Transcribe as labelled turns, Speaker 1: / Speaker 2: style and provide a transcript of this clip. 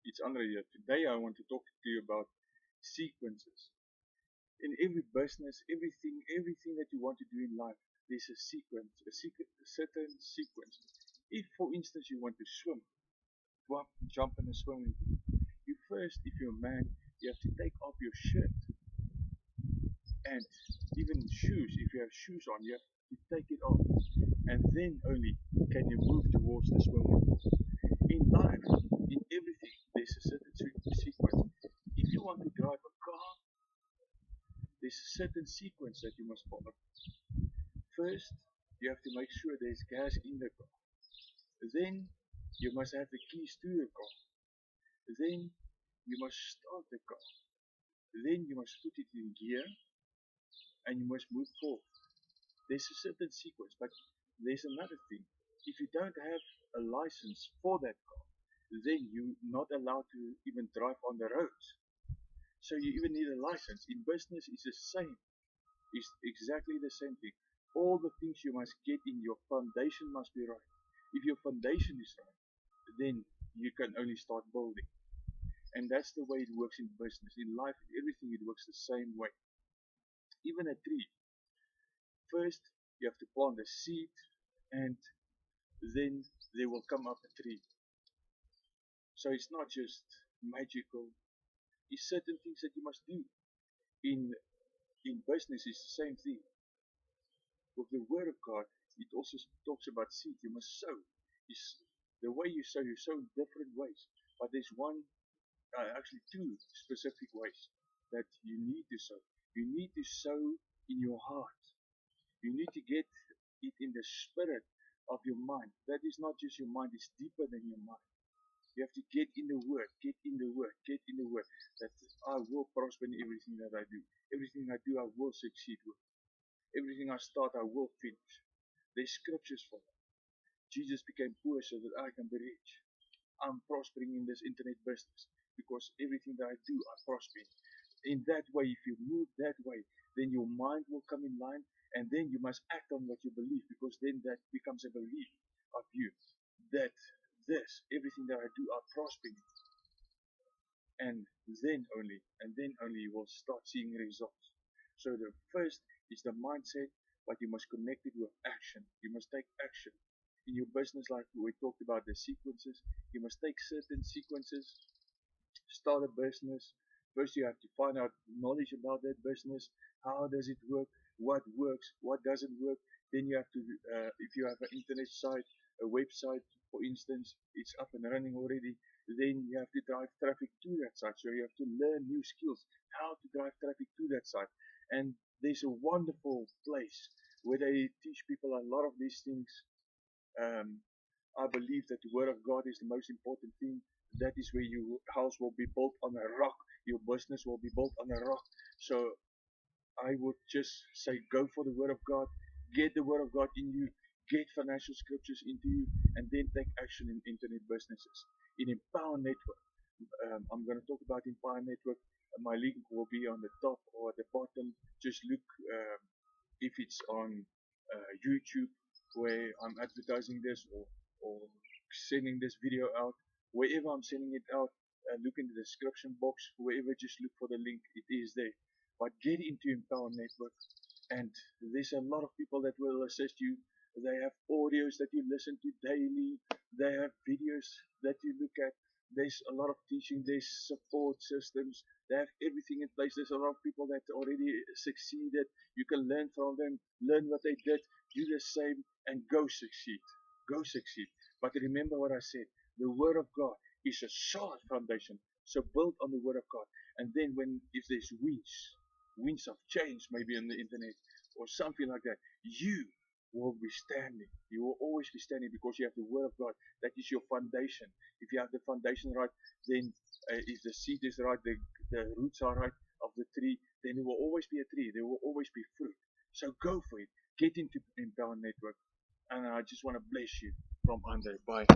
Speaker 1: It's Andre here. Today I want to talk to you about sequences. In every business, everything that you want to do in life, there's a sequence, a certain sequence. If, for instance, you want to swim, jump in a swimming pool, you first, if you're a man, you have to take off your shirt and even shoes. If you have shoes on, you have to take it off, and then only can you move towards the swimming pool. In life, in everything, there's a certain sequence. If you want to drive a car, there's a certain sequence that you must follow. First, you have to make sure there's gas in the car. Then, you must have the keys to the car. Then, you must start the car. Then, you must put it in gear, and you must move forward. There's a certain sequence, but there's another thing. If you don't have a license for that car, then you're not allowed to even drive on the roads. So you even need a license. In business, it's the same. It's exactly the same thing. All the things you must get in your foundation must be right. If your foundation is right, then you can only start building. And that's the way it works in business. In life, in everything, it works the same way. Even a tree. First, you have to plant a seed, and then there will come up a tree. So it's not just magical. It's certain things that you must do. In business, it's the same thing. With the Word of God, it also talks about seed. You must sow. It's the way you sow in different ways. But there's actually two specific ways that you need to sow. You need to sow in your heart. You need to get it in the spirit of your mind. That is not just your mind, it's deeper than your mind. You have to get in the Word, get in the Word, get in the Word. That I will prosper in everything that I do. Everything I do, I will succeed with. Everything I start, I will finish. There's scriptures for that. Jesus became poor so that I can be rich. I'm prospering in this internet business because everything that I do, I prosper in. In that way, if you move that way, then your mind will come in line, and then you must act on what you believe, because then that becomes a belief of you that everything that I do, I prosper in. And then only you will start seeing results. So the first is the mindset, but you must connect it with action. You must take action. In your business life, we talked about the sequences. You must take certain sequences, start a business. First, you have to find out knowledge about that business. How does it work? What works? What doesn't work? Then you have to, if you have an internet site, a website, for instance, it's up and running already. Then you have to drive traffic to that site. So you have to learn new skills, how to drive traffic to that site. And there's a wonderful place where they teach people a lot of these things. I believe that the Word of God is the most important thing. That is where your house will be built on a rock. Your business will be built on a rock. So I would just say go for the Word of God. Get the Word of God in you. Get financial scriptures into you. And then take action in internet businesses. In Empower Network. I'm going to talk about Empower Network. My link will be on the top or at the bottom. Just look if it's on YouTube, where I'm advertising this, or sending this video out. Wherever I'm sending it out, look in the description box. Wherever, just look for the link. It is there. But get into Empower Network, and there's a lot of people that will assist you. They have audios that you listen to daily. They have videos that you look at. There's a lot of teaching. There's support systems. They have everything in place. There's a lot of people that already succeeded. You can learn from them, learn what they did, do the same, and go succeed. Go succeed. But remember what I said. The Word of God is a solid foundation. So build on the Word of God. And then if there's winds of change maybe on the internet or something like that, you will be standing. You will always be standing because you have the Word of God. That is your foundation. If you have the foundation right, then if the seed is right, the roots are right of the tree, then there will always be a tree. There will always be fruit. So go for it. Get into Empower Network. And I just want to bless you from Andre. Bye.